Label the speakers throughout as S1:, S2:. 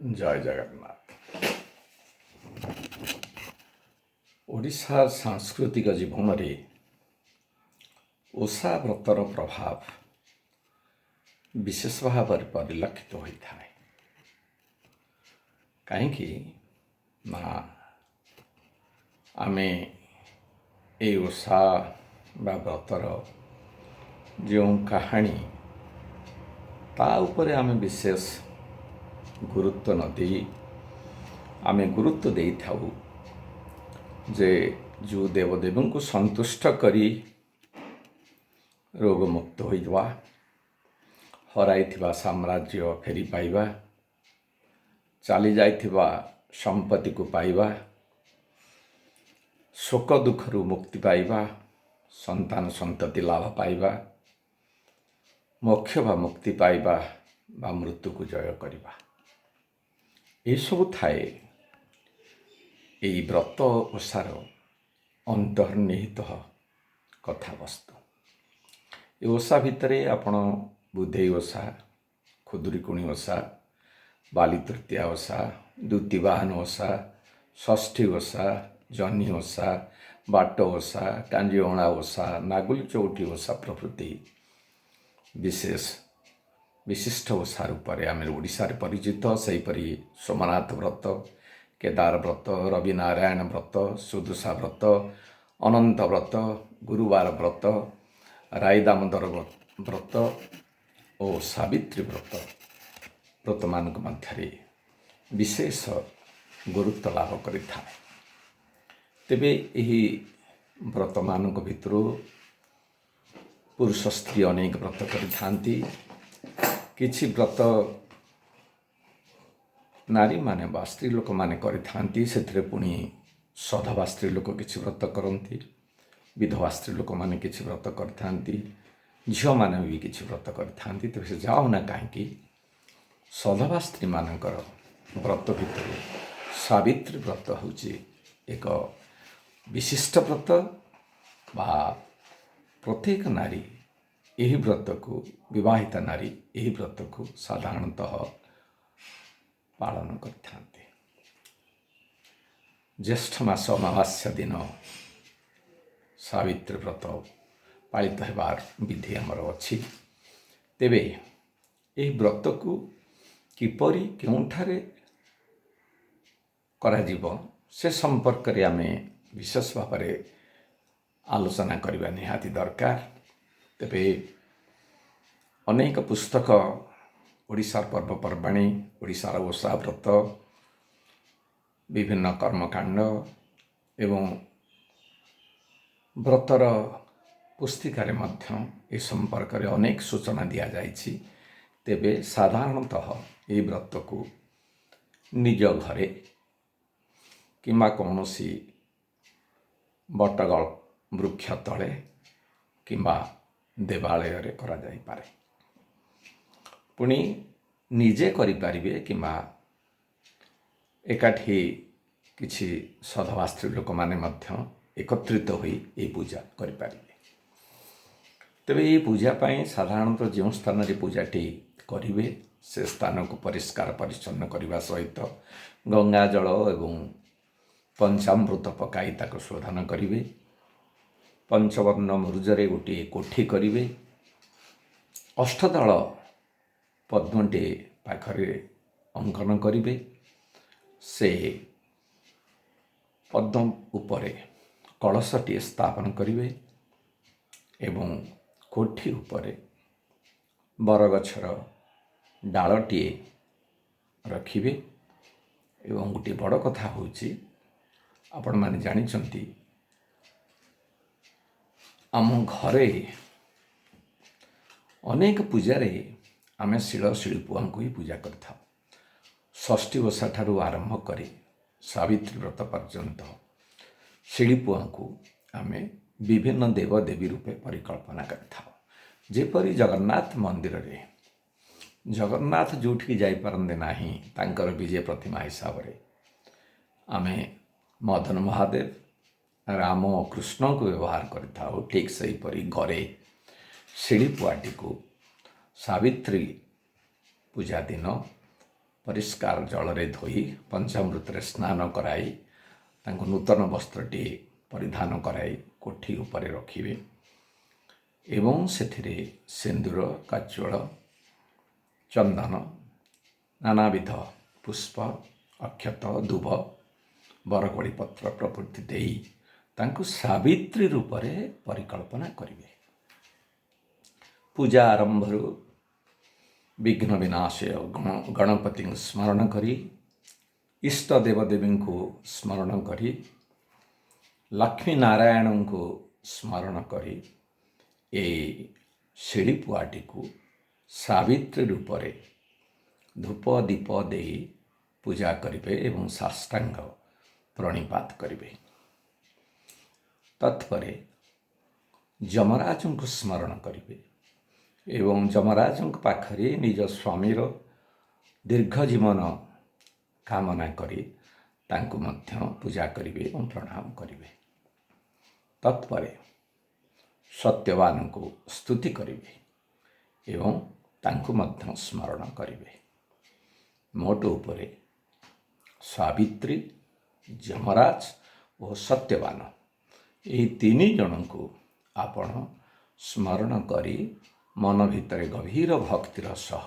S1: ଜୟ ଜଗନ୍ନାଥ। ଓଡ଼ିଶାର ସାଂସ୍କୃତିକ ଜୀବନରେ ଓଷା ବ୍ରତର ପ୍ରଭାବ ବିଶେଷ ଭାବରେ ପରିଲକ୍ଷିତ ହୋଇଥାଏ। କାହିଁକି ନା ଆମେ এই ଓଷା ବା ବ୍ରତର ଯେଉଁ କାହାଣୀ ତା ଉପରେ ଆମେ ବିଶେଷ ଗୁରୁତ୍ୱ ନ ଦେଇ ଆମେ ଗୁରୁତ୍ୱ ଦେଇଥାଉ ଯେ ଯେଉଁ ଦେବଦେବୀଙ୍କୁ ସନ୍ତୁଷ୍ଟ କରି ରୋଗମୁକ୍ତ ହୋଇଯିବା, ହରାଇଥିବା ସାମ୍ରାଜ୍ୟ ଫେରି ପାଇବା, ଚାଲି ଯାଇଥିବା ସମ୍ପତ୍ତିକୁ ପାଇବା, ଶୋକ ଦୁଃଖରୁ ମୁକ୍ତି ପାଇବା, ସନ୍ତାନ ସନ୍ତତି ଲାଭ ପାଇବା, ମୋକ୍ଷ ବା ମୁକ୍ତି ପାଇବା ବା ମୃତ୍ୟୁକୁ ଜୟ କରିବା, ଏସବୁ ଥାଏ ଏହି ବ୍ରତ ଓଷାର ଅନ୍ତର୍ନିହିତ କଥାବସ୍ତୁ। ଏ ଓଷା ଭିତରେ ଆପଣ ବୁଧେଇ ଓଷା, ଖୁଦୁରୁକୁଣୀ ଓଷା, ବାଲି ତୃତୀୟା ଓଷା, ଦ୍ୱିତୀବାହନ ଓଷା, ଷଷ୍ଠୀ ଓଷା, ଜହ୍ନି ଓଷା, ବାଟ ଓଷା, କାଞ୍ଜିଅଣା ଓଷା, ନାଗୁଲି ଚଉଠି ଓଷା ପ୍ରଭୃତି ବିଶିଷ୍ଟ ଓଷା ରୂପରେ ଆମେ ଓଡ଼ିଶାରେ ପରିଚିତ। ସେହିପରି ସୋମନାଥ ବ୍ରତ, କେଦାର ବ୍ରତ, ରବିନାରାୟଣ ବ୍ରତ, ସୁଦଶା ବ୍ରତ, ଅନନ୍ତ ବ୍ରତ, ଗୁରୁବାର ବ୍ରତ, ରାଇ ଦାମୋଦର ବ୍ରତ ଓ ସାବିତ୍ରୀ ବ୍ରତମାନଙ୍କ ମଧ୍ୟରେ ବିଶେଷ ଗୁରୁତ୍ୱ ଲାଭ କରିଥାଏ। ତେବେ ଏହି ବ୍ରତମାନଙ୍କ ଭିତରୁ ପୁରୁଷ ସ୍ତ୍ରୀ ଅନେକ ବ୍ରତ କରିଥାନ୍ତି। କିଛି ବ୍ରତ ନାରୀମାନେ ବା ସ୍ତ୍ରୀ ଲୋକମାନେ କରିଥାନ୍ତି। ସେଥିରେ ପୁଣି ସଧବା ସ୍ତ୍ରୀ ଲୋକ କିଛି ବ୍ରତ କରନ୍ତି, ବିଧବା ସ୍ତ୍ରୀ ଲୋକମାନେ କିଛି ବ୍ରତ କରିଥାନ୍ତି, ଝିଅମାନେ ବି କିଛି ବ୍ରତ କରିଥାନ୍ତି। ତେବେ ସେ ଯାଉ ନା କାହିଁକି, ସଧବା ସ୍ତ୍ରୀମାନଙ୍କର ବ୍ରତ ଭିତରୁ ସାବିତ୍ରୀ ବ୍ରତ ହେଉଛି ଏକ ବିଶିଷ୍ଟ ବ୍ରତ ବା ପ୍ରତ୍ୟେକ ନାରୀ ଏହି ବ୍ରତକୁ, ବିବାହିତା ନାରୀ ଏହି ବ୍ରତକୁ ସାଧାରଣତଃ ପାଳନ କରିଥାନ୍ତି। ଜ୍ୟେଷ୍ଠ ମାସ ଅମାବାସ୍ୟା ଦିନ ସାବିତ୍ରୀ ବ୍ରତ ପାଳିତ ହେବାର ବିଧି ଆମର ଅଛି। ତେବେ ଏହି ବ୍ରତକୁ କିପରି କେଉଁଠାରେ କରାଯିବ ସେ ସମ୍ପର୍କରେ ଆମେ ବିଶେଷ ଭାବରେ ଆଲୋଚନା କରିବା ନିହାତି ଦରକାର। ତେବେ ଅନେକ ପୁସ୍ତକ ଓଡ଼ିଶାର ପର୍ବପର୍ବାଣୀ, ଓଡ଼ିଶାର ଓଷା ବ୍ରତ, ବିଭିନ୍ନ କର୍ମକାଣ୍ଡ ଏବଂ ବ୍ରତର ପୁସ୍ତିକାରେ ମଧ୍ୟ ଏ ସମ୍ପର୍କରେ ଅନେକ ସୂଚନା ଦିଆଯାଇଛି। ତେବେ ସାଧାରଣତଃ ଏହି ବ୍ରତକୁ ନିଜ ଘରେ କିମ୍ବା କୌଣସି ବଟ ବୃକ୍ଷ ତଳେ କିମ୍ବା ଦେବାଳୟରେ କରାଯାଇପାରେ। ପୁଣି ନିଜେ କରିପାରିବେ କିମ୍ବା ଏକାଠି କିଛି ସଧବା ସ୍ତ୍ରୀ ଲୋକମାନେ ମଧ୍ୟ ଏକତ୍ରିତ ହୋଇ ଏହି ପୂଜା କରିପାରିବେ। ତେବେ ଏହି ପୂଜା ପାଇଁ ସାଧାରଣତଃ ଯେଉଁ ସ୍ଥାନରେ ପୂଜାଟି କରିବେ ସେ ସ୍ଥାନକୁ ପରିଷ୍କାର ପରିଚ୍ଛନ୍ନ କରିବା ସହିତ ଗଙ୍ଗା ଜଳ ଏବଂ ପଞ୍ଚାମୃତ ପକାଇ ତାକୁ ଶୋଧନ କରିବେ। ପଞ୍ଚବର୍ଣ୍ଣ ମୁରୁଜରେ ଗୋଟିଏ କୋଠି କରିବେ। ଅଷ୍ଟଦଳ ପଦ୍ମଟିଏ ପାଖରେ ଅଙ୍କନ କରିବେ। ସେ ପଦ୍ମ ଉପରେ କଳସଟିଏ ସ୍ଥାପନ କରିବେ ଏବଂ କୋଠି ଉପରେ ବରଗଛର ଡାଳଟିଏ ରଖିବେ। ଏବଂ ଗୋଟିଏ ବଡ଼ କଥା ହେଉଛି, ଆପଣମାନେ ଜାଣିଛନ୍ତି ଆମ ଘରେ ଅନେକ ପୂଜାରେ ଆମେ ଶିଳପୁଆଙ୍କୁ ହିଁ ପୂଜା କରିଥାଉ। ଷଷ୍ଠୀ ଓଷା ଠାରୁ ଆରମ୍ଭ କରି ସାବିତ୍ରୀ ବ୍ରତ ପର୍ଯ୍ୟନ୍ତ ଶିଳପୁଆଙ୍କୁ ଆମେ ବିଭିନ୍ନ ଦେବଦେବୀ ରୂପେ ପରିକଳ୍ପନା କରିଥାଉ। ଯେପରି ଜଗନ୍ନାଥ ମନ୍ଦିରରେ ଜଗନ୍ନାଥ ଯେଉଁଠିକି ଯାଇପାରନ୍ତି ନାହିଁ, ତାଙ୍କର ବିଜେ ପ୍ରତିମା ହିସାବରେ ଆମେ ମଦନ ମହାଦେବ, ରାମ ଓ କୃଷ୍ଣଙ୍କୁ ବ୍ୟବହାର କରିଥାଉ। ଠିକ୍ ସେହିପରି ଘରେ ଶିଳପୁଆଟିକୁ ସାବିତ୍ରୀ ପୂଜା ଦିନ ପରିଷ୍କାର ଜଳରେ ଧୋଇ ପଞ୍ଚାମୃତରେ ସ୍ନାନ କରାଇ ତାଙ୍କୁ ନୂତନ ବସ୍ତ୍ରଟି ପରିଧାନ କରାଇ କୋଠି ଉପରେ ରଖିବେ ଏବଂ ସେଥିରେ ସିନ୍ଦୁର, କାଜଳ, ଚନ୍ଦନ, ନାନାବିଧ ପୁଷ୍ପ, ଅକ୍ଷତ, ଦୁବ, ବରକୋଳି ପତ୍ର ପ୍ରଭୃତି ଦେଇ ତାଙ୍କୁ ସାବିତ୍ରୀ ରୂପରେ ପରିକଳ୍ପନା କରିବେ। ପୂଜା ଆରମ୍ଭରୁ ବିଘ୍ନ ବିନାଶୟ ଗଣପତିଙ୍କୁ ସ୍ମରଣ କରି ଇଷ୍ଟ ଦେବଦେବୀଙ୍କୁ ସ୍ମରଣ କରି ଲକ୍ଷ୍ମୀ ନାରାୟଣଙ୍କୁ ସ୍ମରଣ କରି ଏହି ଶିଢ଼ି ପୁଆଟିକୁ ସାବିତ୍ରୀ ରୂପରେ ଧୂପ ଦୀପ ଦେଇ ପୂଜା କରିବେ ଏବଂ ସାଷ୍ଟାଙ୍ଗ ପ୍ରଣିପାତ କରିବେ। ତତ୍ପରେ ଯମରାଜଙ୍କୁ ସ୍ମରଣ କରିବେ ଏବଂ ଯମରାଜଙ୍କ ପାଖରେ ନିଜ ସ୍ୱାମୀର ଦୀର୍ଘ ଜୀବନ କାମନା କରି ତାଙ୍କୁ ମଧ୍ୟ ପୂଜା କରିବେ ଏବଂ ପ୍ରଣାମ କରିବେ। ତତ୍ପରେ ସତ୍ୟବାନଙ୍କୁ ସ୍ତୁତି କରିବେ ଏବଂ ତାଙ୍କୁ ମଧ୍ୟ ସ୍ମରଣ କରିବେ। ମୋଟ ଉପରେ ସାବିତ୍ରୀ, ଯମରାଜ ଓ ସତ୍ୟବାନ ଏହି ତିନି ଜଣଙ୍କୁ ଆପଣ ସ୍ମରଣ କରି ମନ ଭିତରେ ଗଭୀର ଭକ୍ତିର ସହ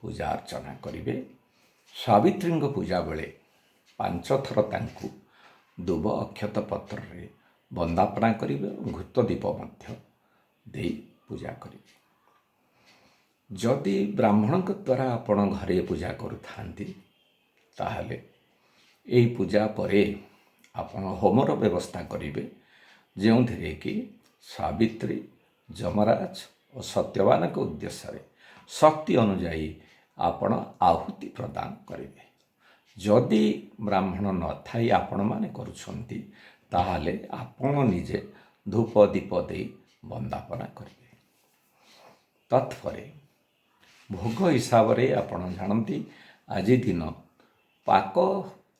S1: ପୂଜା ଅର୍ଚ୍ଚନା କରିବେ। ସାବିତ୍ରୀଙ୍କ ପୂଜା ବେଳେ 5 ଥର ତାଙ୍କୁ ଦୁବ ଅକ୍ଷତ ପତ୍ରରେ ବନ୍ଦାପନା କରିବେ ଏବଂ ଘୃତ ଦୀପ ମଧ୍ୟ ଦେଇ ପୂଜା କରିବେ। ଯଦି ବ୍ରାହ୍ମଣଙ୍କ ଦ୍ୱାରା ଆପଣ ଘରେ ପୂଜା କରୁଥାନ୍ତି ତାହେଲେ ଏହି ପୂଜା ପରେ ଆପଣ ହୋମର ବ୍ୟବସ୍ଥା କରିବେ, ଯେଉଁଥିରେ କି ସାବିତ୍ରୀ, ଯମରାଜ ଓ ସତ୍ୟବାନଙ୍କ ଉଦ୍ଦେଶ୍ୟରେ ଶକ୍ତି ଅନୁଯାୟୀ ଆପଣ ଆହୁତି ପ୍ରଦାନ କରିବେ। ଯଦି ବ୍ରାହ୍ମଣ ନଥାଇ ଆପଣମାନେ କରୁଛନ୍ତି ତାହେଲେ ଆପଣ ନିଜେ ଧୂପ ଦୀପ ଦେଇ ବନ୍ଦାପନା କରିବେ। ତତ୍ପରେ ଭୋଗ ହିସାବରେ ଆପଣ ଜାଣନ୍ତି ଆଜି ଦିନ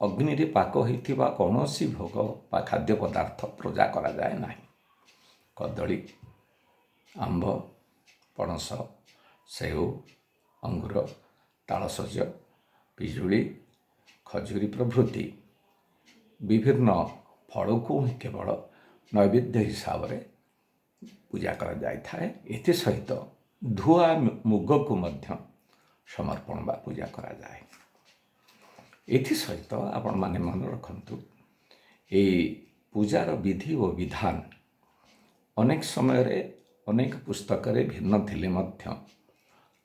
S1: ଅଗ୍ନିରେ ପାକ ହୋଇଥିବା କୌଣସି ଭୋଗ ବା ଖାଦ୍ୟ ପଦାର୍ଥ ପୂଜା କରାଯାଏ ନାହିଁ। କଦଳୀ, ଆମ୍ବ, ପଣସ, ସେଉ, ଅଙ୍ଗୁର, ତାଳସଜ, ପିଜୁଳି, ଖଜୁରୀ ପ୍ରଭୃତି ବିଭିନ୍ନ ଫଳକୁ କେବଳ ନୈବେଦ୍ୟ ହିସାବରେ ପୂଜା କରାଯାଇଥାଏ। ଏଥିସହିତ ଧୁଆ ମୁଗକୁ ମଧ୍ୟ ସମର୍ପଣ ବା ପୂଜା କରାଯାଏ। ଏଥିସହିତ ଆପଣମାନେ ମନେ ରଖନ୍ତୁ, ଏହି ପୂଜାର ବିଧି ଓ ବିଧାନ ଅନେକ ସମୟରେ ଅନେକ ପୁସ୍ତକରେ ଭିନ୍ନ ଥିଲେ ମଧ୍ୟ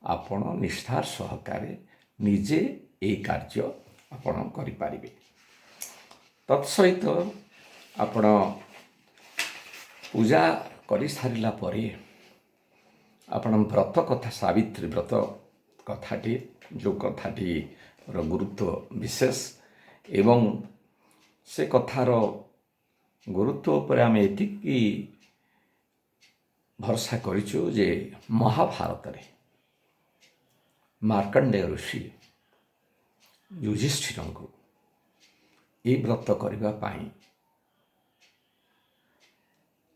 S1: ଆପଣ ନିଷ୍ଠାର ସହକାରେ ନିଜେ ଏହି କାର୍ଯ୍ୟ ଆପଣ କରିପାରିବେ। ତତ୍ସହିତ ଆପଣ ପୂଜା କରିସାରିଲା ପରେ ଆପଣ ବ୍ରତ କଥା, ସାବିତ୍ରୀ ବ୍ରତ କଥାଟି, ଯେଉଁ କଥାଟିର ଗୁରୁତ୍ୱ ବିଶେଷ ଏବଂ ସେ କଥାର ଗୁରୁତ୍ୱ ଉପରେ ଆମେ ଏତିକି ଭରସା କରିଛୁ ଯେ ମହାଭାରତରେ ମାର୍କଣ୍ଡେୟ ଋଷି ଯୁଧିଷ୍ଠିରଙ୍କୁ ଏହି ବ୍ରତ କରିବା ପାଇଁ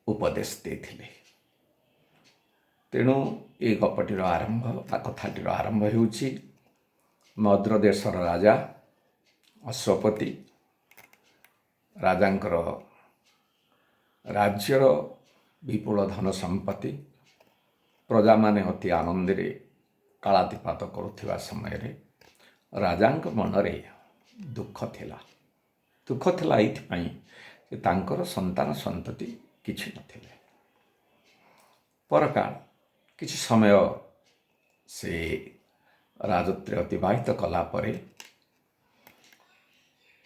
S1: ଉପଦେଶ ଦେଇଥିଲେ। ତେଣୁ ଏ ଗପଟିର ଆରମ୍ଭ ବା କଥାଟିର ଆରମ୍ଭ ହେଉଛି ମଦ୍ର ଦେଶର ରାଜା ଅଶ୍ୱପତି ରାଜାଙ୍କର ରାଜ୍ୟର ବିପୁଳ ଧନ ସମ୍ପତ୍ତି, ପ୍ରଜାମାନେ ଅତି ଆନନ୍ଦରେ କାଳାତିପାତ କରୁଥିବା ସମୟରେ ରାଜାଙ୍କ ମନରେ ଦୁଃଖ ଥିଲା। ଦୁଃଖ ଥିଲା ଏଇଥିପାଇଁ ଯେ ତାଙ୍କର ସନ୍ତାନ ସନ୍ତତି କିଛି ନଥିଲେ। ପରକାଳ କିଛି ସମୟ ସେ ରାଜତ୍ୱରେ ଅତିବାହିତ କଲା ପରେ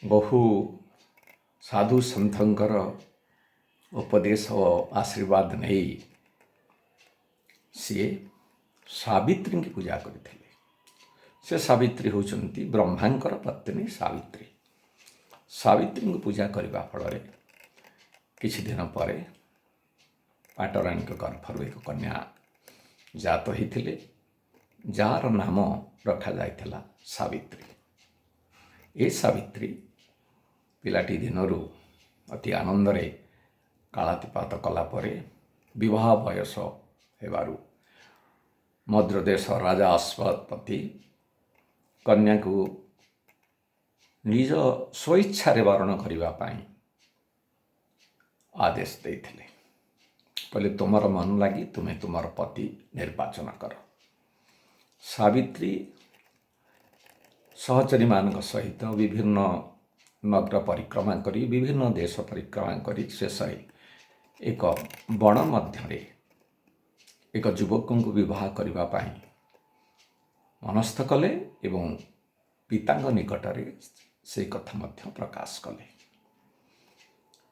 S1: ବହୁ ସାଧୁ ସନ୍ଥଙ୍କର ଉପଦେଶ ଓ ଆଶୀର୍ବାଦ ନେଇ ସିଏ ସାବିତ୍ରୀଙ୍କୁ ପୂଜା କରିଥିଲେ। ସେ ସାବିତ୍ରୀ ହେଉଛନ୍ତି ବ୍ରହ୍ମାଙ୍କର ପତ୍ନୀ ସାବିତ୍ରୀ। ସାବିତ୍ରୀଙ୍କୁ ପୂଜା କରିବା ଫଳରେ କିଛି ଦିନ ପରେ ପାଟରାଣୀଙ୍କ ଗର୍ଭରୁ ଏକ କନ୍ୟା ଜାତ ହୋଇଥିଲେ, ଯାହାର ନାମ ରଖାଯାଇଥିଲା ସାବିତ୍ରୀ। ଏ ସାବିତ୍ରୀ ପିଲାଟି ଦିନରୁ ଅତି ଆନନ୍ଦରେ କାଳାତିପାତ କଲା ପରେ ବିବାହ ବୟସ ହେବାରୁ ମଦ୍ରଦେଶ ରାଜା ଅଶ୍ୱପତିଙ୍କ କନ୍ୟାକୁ ନିଜ ସ୍ୱଇଚ୍ଛାରେ ବରଣ କରିବା ପାଇଁ ଆଦେଶ ଦେଇଥିଲେ। କହିଲେ ତୁମର ମନ ଲାଗି ତୁମେ ତୁମର ପତି ନିର୍ବାଚନ କର। ସାବିତ୍ରୀ ସହଚରୀମାନଙ୍କ ସହିତ ବିଭିନ୍ନ ନଗର ପରିକ୍ରମା କରି ବିଭିନ୍ନ ଦେଶ ପରିକ୍ରମା କରି ଶେଷରେ ଏକ ବଣ ମଧ୍ୟରେ ଏକ ଯୁବକଙ୍କୁ ବିବାହ କରିବା ପାଇଁ ମନସ୍ଥ କଲେ ଏବଂ ପିତାଙ୍କ ନିକଟରେ ସେ କଥା ମଧ୍ୟ ପ୍ରକାଶ କଲେ।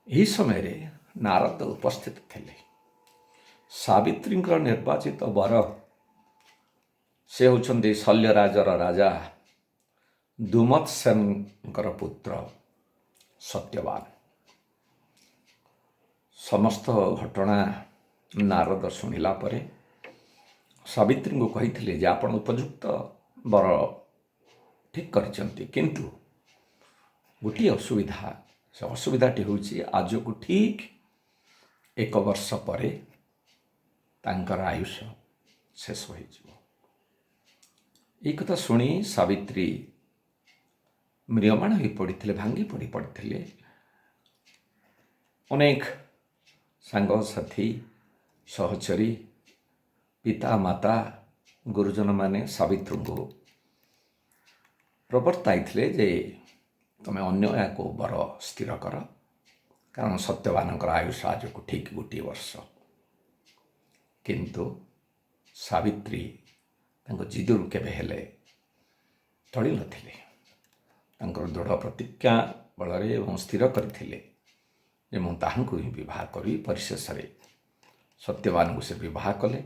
S1: ଏହି ସମୟରେ ନାରଦ ଉପସ୍ଥିତ ଥିଲେ। ସାବିତ୍ରୀଙ୍କର ନିର୍ବାଚିତ ବର ସେ ହେଉଛନ୍ତି ଶଲ୍ୟରାଜର ରାଜା ଦୁମତ୍ସେନଙ୍କର ପୁତ୍ର ସତ୍ୟବାନ। ସମସ୍ତ ଘଟଣା ନାରଦ ଶୁଣିଲା ପରେ ସାବିତ୍ରୀଙ୍କୁ କହିଥିଲେ ଯେ ଆପଣ ଉପଯୁକ୍ତ ବର ଠିକ୍ କରିଛନ୍ତି, କିନ୍ତୁ ଗୋଟିଏ ଅସୁବିଧା, ସେ ଅସୁବିଧାଟି ହେଉଛି ଆଜକୁ ଠିକ୍ 1 ବର୍ଷ ପରେ ତାଙ୍କର ଆୟୁଷ ଶେଷ ହୋଇଯିବ। এই କଥା ଶୁଣି ସାବିତ୍ରୀ ମ୍ରିୟମାଣ ହୋଇ ପଡ଼ିଥିଲେ, ଭାଙ୍ଗି ପଡ଼ିଥିଲେ। ଅନେକ ସାଙ୍ଗସାଥି, ସହଚରୀ, ପିତା ମାତା, ଗୁରୁଜନମାନେ ସାବିତ୍ରୀଙ୍କୁ ପ୍ରବର୍ତ୍ତାଇଥିଲେ ଯେ ତୁମେ ଅନ୍ୟ ଏହାକୁ ବର ସ୍ଥିର କର, କାରଣ ସତ୍ୟବାନଙ୍କର ଆୟୁଷ ଆଜକୁ ଠିକ୍ 1 ବର୍ଷ। କିନ୍ତୁ ସାବିତ୍ରୀ ତାଙ୍କ ଜିଦରୁ କେବେ ହେଲେ ଟଳି ନଥିଲେ। ତାଙ୍କର ଦୃଢ଼ ପ୍ରତିଜ୍ଞା ବଳରେ ଏବଂ ସ୍ଥିର କରିଥିଲେ ଯେ ମୁଁ ତାହାଙ୍କୁ ହିଁ ବିବାହ କରିବି। ପରିଶେଷରେ ସତ୍ୟବାନଙ୍କୁ ସେ ବିବାହ କଲେ।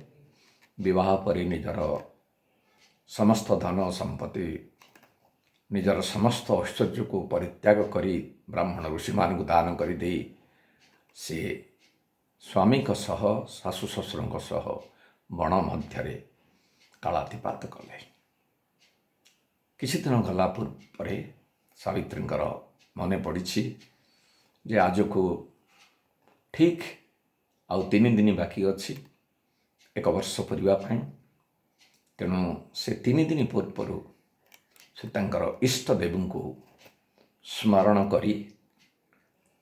S1: ବିବାହ ପରେ ନିଜର ସମସ୍ତ ଧନ ସମ୍ପତ୍ତି, ନିଜର ସମସ୍ତ ଐଶ୍ୱର୍ଯ୍ୟକୁ ପରିତ୍ୟାଗ କରି ବ୍ରାହ୍ମଣ ଋଷିମାନଙ୍କୁ ଦାନ କରିଦେଇ ସେ ସ୍ୱାମୀଙ୍କ ସହ ଶାଶୁ ଶ୍ୱଶୁରଙ୍କ ସହ ବଣ ମଧ୍ୟରେ କାଳାତିପାତ କଲେ। କିଛି ଦିନ ଗଲା ପରେ ସାବିତ୍ରୀଙ୍କର ମନେ ପଡ଼ିଛି ଯେ ଆଜକୁ ଠିକ୍ ଆଉ 3 ଦିନ ବାକି ଅଛି 1 ବର୍ଷ ପୁରିବା ପାଇଁ। ତେଣୁ ସେ 3 ଦିନ ପୂର୍ବରୁ ସେ ତାଙ୍କର ଇଷ୍ଟ ଦେବୀଙ୍କୁ ସ୍ମରଣ କରି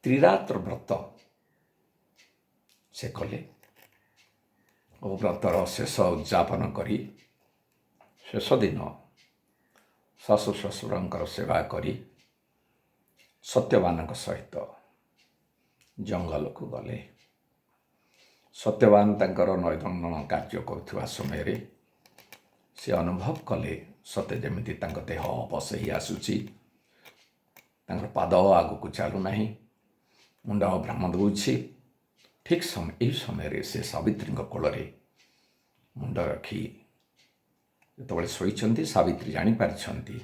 S1: ତ୍ରିରାତ୍ର ବ୍ରତ ସେ କଲେ ଓ ବ୍ରତର ଶେଷ ଉଦ୍ଯାପନ କରି ଶେଷ ଦିନ ଶାଶୁ ଶ୍ୱଶୁରଙ୍କର ସେବା କରି ସତ୍ୟବାନଙ୍କ ସହିତ ଜଙ୍ଗଲକୁ ଗଲେ। ସତ୍ୟବାନ ତାଙ୍କର ନୈଦଣ୍ଡନ କାର୍ଯ୍ୟ କରୁଥିବା ସମୟରେ ସେ ଅନୁଭବ କଲେ ସତେ ଯେମିତି ତାଙ୍କ ଦେହ ଅବଶ ହୋଇ ଆସୁଛି, ତାଙ୍କର ପାଦ ଆଗକୁ ଚାଲୁନାହିଁ, ମୁଣ୍ଡ ଭ୍ରମ ଦେଉଛି। ଠିକ୍ ଏହି ସମୟରେ ସେ ସାବିତ୍ରୀଙ୍କ କୋଳରେ ମୁଣ୍ଡ ରଖି ଯେତେବେଳେ ଶୋଇଛନ୍ତି, ସାବିତ୍ରୀ ଜାଣିପାରିଛନ୍ତି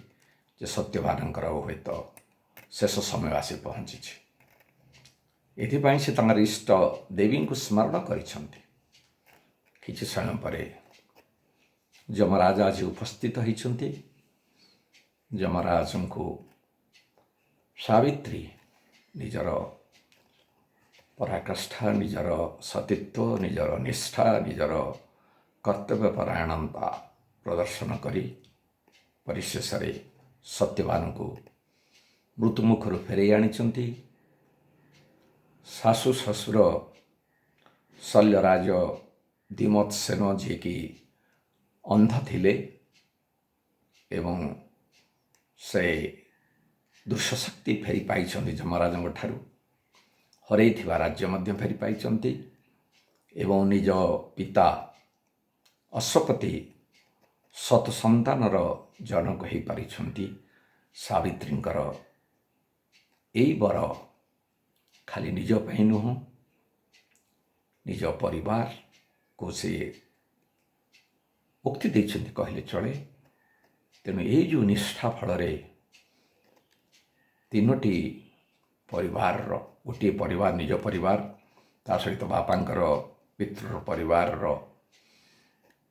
S1: ଯେ ସତ୍ୟବାନଙ୍କର ହୁଏତ ଶେଷ ସମୟ ଆସି ପହଞ୍ଚିଛି। ଏଥିପାଇଁ ସେ ତାଙ୍କର ଇଷ୍ଟ ଦେବୀଙ୍କୁ ସ୍ମରଣ କରିଛନ୍ତି। କିଛି ସମୟ ପରେ ଯମରାଜ ଆଜି ଉପସ୍ଥିତ ହୋଇଛନ୍ତି। ଯମରାଜଙ୍କୁ ସାବିତ୍ରୀ ନିଜର ପରାକାଷ୍ଠା, ନିଜର ସତୀତ୍ୱ, ନିଜର ନିଷ୍ଠା, ନିଜର କର୍ତ୍ତବ୍ୟପରାୟଣତା ପ୍ରଦର୍ଶନ କରି ପରିଶେଷରେ ସତ୍ୟବାନଙ୍କୁ ମୃତ୍ୟୁମୁଖରୁ ଫେରାଇ ଆଣିଛନ୍ତି। ଶାଶୁ ଶ୍ୱଶୁର ଶଲ୍ୟରାଜ ଦ୍ୟୁମତ୍ସେନ, ଯିଏକି ଅନ୍ଧ ଥିଲେ ଏବଂ ସେ ଦୁଃଶକ୍ତି ଫେରି ପାଇଛନ୍ତି ଯମରାଜଙ୍କ ଠାରୁ, ହରେଇଥିବା ରାଜ୍ୟ ମଧ୍ୟ ଫେରି ପାଇଛନ୍ତି ଏବଂ ନିଜ ପିତା ଅଶ୍ୱପତି ସତ ସନ୍ତାନର ଜନକ ହୋଇପାରିଛନ୍ତି। ସାବିତ୍ରୀଙ୍କର ଏଇ ବର ଖାଲି ନିଜ ପାଇଁ ନୁହଁ, ନିଜ ପରିବାରକୁ ସେ ଉକ୍ତି ଦେଇଛନ୍ତି କହିଲେ ଚଳେ। ତେଣୁ ଏଇ ଯେଉଁ ନିଷ୍ଠା ଫଳରେ 3ଟି ପରିବାରର, ଗୋଟିଏ ପରିବାର ନିଜ ପରିବାର, ତା ସହିତ ବାପାଙ୍କର ପିତୃ ପରିବାରର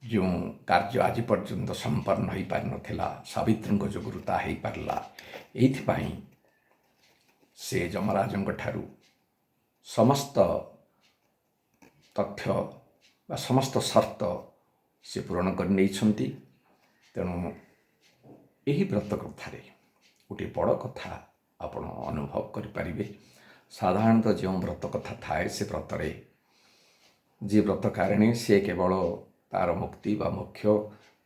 S1: ଯେଉଁ କାର୍ଯ୍ୟ ଆଜି ପର୍ଯ୍ୟନ୍ତ ସମ୍ପନ୍ନ ହୋଇପାରିନଥିଲା, ସାବିତ୍ରୀଙ୍କ ଯୋଗୁଁ ତାହା ହୋଇପାରିଲା। ଏଇଥିପାଇଁ ସେ ଯମରାଜଙ୍କ ଠାରୁ ସମସ୍ତ ତଥ୍ୟ ବା ସମସ୍ତ ସର୍ତ୍ତ ସେ ପୂରଣ କରି ନେଇଛନ୍ତି। ତେଣୁ ଏହି ବ୍ରତ କଥାରେ ଗୋଟିଏ ବଡ଼ କଥା ଆପଣ ଅନୁଭବ କରିପାରିବେ। ସାଧାରଣତଃ ଯେଉଁ ବ୍ରତ କଥା ଥାଏ ସେ ବ୍ରତରେ ଯିଏ ବ୍ରତକାରିଣୀ ସିଏ କେବଳ ତାର ମୁକ୍ତି ବା ମୋକ୍ଷ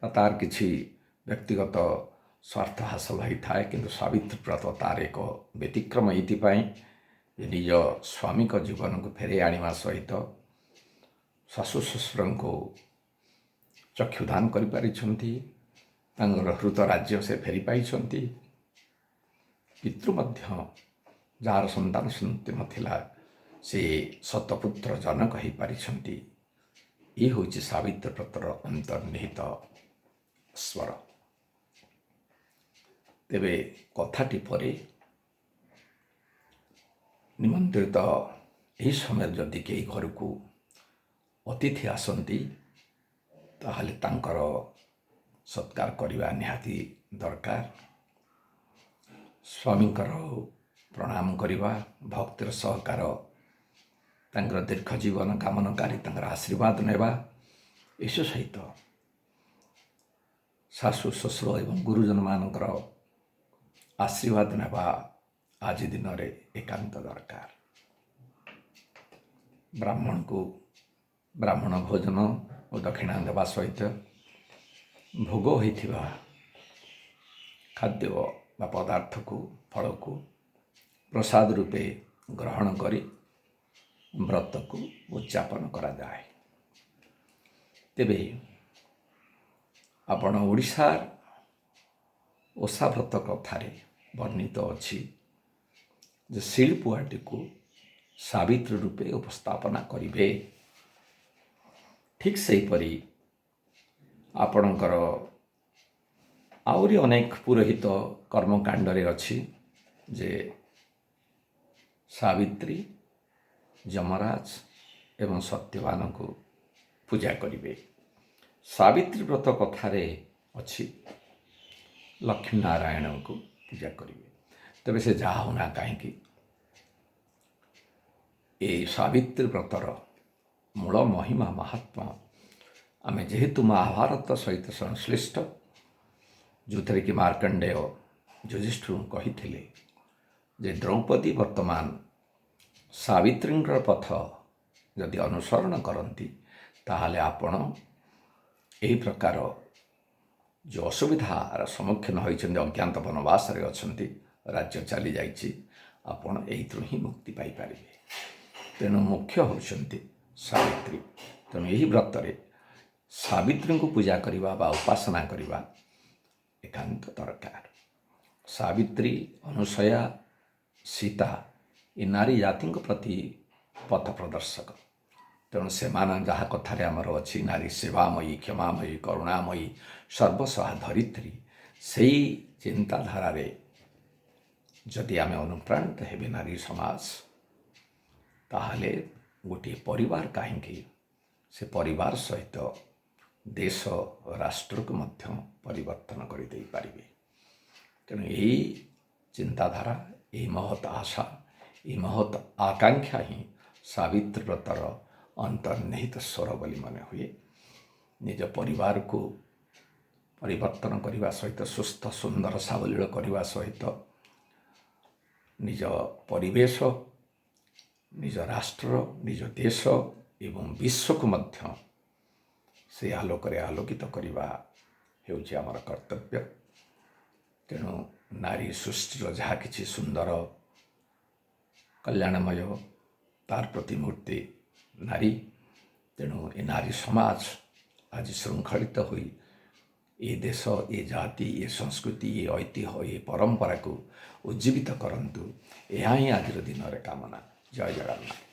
S1: ବା ତାର କିଛି ବ୍ୟକ୍ତିଗତ ସ୍ୱାର୍ଥ ହାସଲ ହୋଇଥାଏ। କିନ୍ତୁ ସାବିତ୍ରୀ ବ୍ରତ ତାର ଏକ ବ୍ୟତିକ୍ରମ ଏଇଥିପାଇଁ ଯେ ନିଜ ସ୍ୱାମୀଙ୍କ ଜୀବନକୁ ଫେରାଇ ଆଣିବା ସହିତ ଶାଶୁ ଶ୍ୱଶୁରଙ୍କୁ ଚକ୍ଷୁଦାନ କରିପାରିଛନ୍ତି, ତାଙ୍କର ହୃତ ରାଜ୍ୟ ସେ ଫେରି ପାଇଛନ୍ତି, ପିତୃ ମଧ୍ୟ ଯାହାର ସନ୍ତାନ ସନ୍ତତି ନଥିଲା ସେ ଶତପୁତ୍ର ଜନକ ହୋଇପାରିଛନ୍ତି। ଇଏ ହେଉଛି ସାବିତ୍ରୀ ବ୍ରତର ଅନ୍ତର୍ନିହିତ ସ୍ୱର। ତେବେ କଥାଟି ପରେ ନିମନ୍ତ୍ରିତ ଏହି ସମୟରେ ଯଦି କେହି ଘରକୁ ଅତିଥି ଆସନ୍ତି ତାହେଲେ ତାଙ୍କର ସତ୍କାର କରିବା ନିହାତି ଦରକାର। ସ୍ୱାମୀଙ୍କର ପ୍ରଣାମ କରିବା, ଭକ୍ତିର ସହକାର ତାଙ୍କର ଦୀର୍ଘ ଜୀବନ କାମନାକାରୀ ତାଙ୍କର ଆଶୀର୍ବାଦ ନେବା, ଏସବୁ ସହିତ ଶାଶୁ ଶ୍ୱଶୁର ଏବଂ ଗୁରୁଜନମାନଙ୍କର ଆଶୀର୍ବାଦ ନେବା ଆଜି ଦିନରେ ଏକାନ୍ତ ଦରକାର। ବ୍ରାହ୍ମଣକୁ ବ୍ରାହ୍ମଣ ଭୋଜନ ଓ ଦକ୍ଷିଣା ଦେବା ସହିତ ଭୋଗ ହୋଇଥିବା ଖାଦ୍ୟ ବା ପଦାର୍ଥକୁ ଫଳକୁ ପ୍ରସାଦ ରୂପେ ଗ୍ରହଣ କରି ବ୍ରତକୁ ଉଦଯାପନ କରାଯାଏ। ତେବେ ଆପଣ ଓଡ଼ିଶାର ଓଷା ବ୍ରତ କଥାରେ ବର୍ଣ୍ଣିତ ଅଛି ଯେ ଶିଳପୁଆଟିକୁ ସାବିତ୍ରୀ ରୂପେ ଉପସ୍ଥାପନା କରିବେ। ଠିକ୍ ସେହିପରି ଆପଣଙ୍କର ଆହୁରି ଅନେକ ପୁରୋହିତ କର୍ମକାଣ୍ଡରେ ଅଛି ଯେ ସାବିତ୍ରୀ ଯମରାଜ ଏବଂ ସତ୍ୟବାନଙ୍କୁ ପୂଜା କରିବେ। ସାବିତ୍ରୀ ବ୍ରତ କଥାରେ ଅଛି ଲକ୍ଷ୍ମୀ ନାରାୟଣଙ୍କୁ ପୂଜା କରିବେ। ତେବେ ସେ ଯାହା ହେଉନା କାହିଁକି এই ସାବିତ୍ରୀ ବ୍ରତର ମୂଳ ମହିମା ମାହାତ୍ମ୍ୟ ଆମେ ଯେହେତୁ ମହାଭାରତ ସହିତ ସଂଶ୍ଳିଷ୍ଟ, ଯେଉଁଥିରେ କି ମାର୍କଣ୍ଡେୟ ଯୁଧିଷ୍ଠିରଙ୍କୁ କହିଥିଲେ ଯେ ଦ୍ରୌପଦୀ ବର୍ତ୍ତମାନ ସାବିତ୍ରୀଙ୍କର ପଥ ଯଦି ଅନୁସରଣ କରନ୍ତି ତାହେଲେ ଆପଣ ଏହି ପ୍ରକାର ଯେଉଁ ଅସୁବିଧାର ସମ୍ମୁଖୀନ ହୋଇଛନ୍ତି, ଅଜ୍ଞାତ ବନବାସରେ ଅଛନ୍ତି, ରାଜ୍ୟ ଚାଲିଯାଇଛି, ଆପଣ ଏଇଥିରୁ ହିଁ ମୁକ୍ତି ପାଇପାରିବେ। ତେଣୁ ମୁଖ୍ୟ ହେଉଛନ୍ତି ସାବିତ୍ରୀ। ତେଣୁ ଏହି ବ୍ରତରେ ସାବିତ୍ରୀଙ୍କୁ ପୂଜା କରିବା ବା ଉପାସନା କରିବା ଏକାନ୍ତ ଦରକାର। ସାବିତ୍ରୀ, ଅନୁସୟା, ସୀତା ଏ ନାରୀ ଜାତିଙ୍କ ପ୍ରତି ପଥ ପ୍ରଦର୍ଶକ। ତେଣୁ ସେମାନେ ଯାହା କଥାରେ ଆମର ଅଛି ନାରୀ ସେବାମୟୀ, କ୍ଷମାମୟୀ, କରୁଣାମୟୀ, ସର୍ବସହା ଧରିତ୍ରୀ, ସେଇ ଚିନ୍ତାଧାରାରେ ଯଦି ଆମେ ଅନୁପ୍ରାଣିତ ହେବେ ନାରୀ ସମାଜ, ତାହେଲେ ଗୋଟିଏ ପରିବାର କାହିଁକି ସେ ପରିବାର ସହିତ ଦେଶ ରାଷ୍ଟ୍ରକୁ ମଧ୍ୟ ପରିବର୍ତ୍ତନ କରିଦେଇପାରିବେ। ତେଣୁ ଏହି ଚିନ୍ତାଧାରା, ଏହି ମହତ୍ ଆଶା, ଏହି ମହତ୍ ଆକାଂକ୍ଷା ହିଁ ସାବିତ୍ରୀ ବ୍ରତର ଅନ୍ତର୍ନିହିତ ସ୍ୱର ବୋଲି ମନେ ହୁଏ। ନିଜ ପରିବାରକୁ ପରିବର୍ତ୍ତନ କରିବା ସହିତ ସୁସ୍ଥ ସୁନ୍ଦର ସାବଲୀଳ କରିବା ସହିତ ନିଜ ପରିବେଶ, ନିଜ ରାଷ୍ଟ୍ର, ନିଜ ଦେଶ ଏବଂ ବିଶ୍ୱକୁ ମଧ୍ୟ ସେ ଆଲୋକରେ ଆଲୋକିତ କରିବା ହେଉଛି ଆମର କର୍ତ୍ତବ୍ୟ। ତେଣୁ ନାରୀ ସୃଷ୍ଟିର ଯାହା କିଛି ସୁନ୍ଦର କଲ୍ୟାଣମୟ ତାର ପ୍ରତିମୂର୍ତ୍ତି ନାରୀ। ତେଣୁ ଏ ନାରୀ ସମାଜ ଆଜି ଶୃଙ୍ଖଳିତ ହୋଇ ଏ ଦେଶ, ଏ ଜାତି, ଏ ସଂସ୍କୃତି, ଏ ଐତିହ୍ୟ, ଏ ପରମ୍ପରାକୁ ଉଜ୍ଜୀବିତ କରନ୍ତୁ। ଏହା ହିଁ ଆଜିର ଦିନରେ କାମନା। ଜୟ ଜଗନ୍ନାଥ।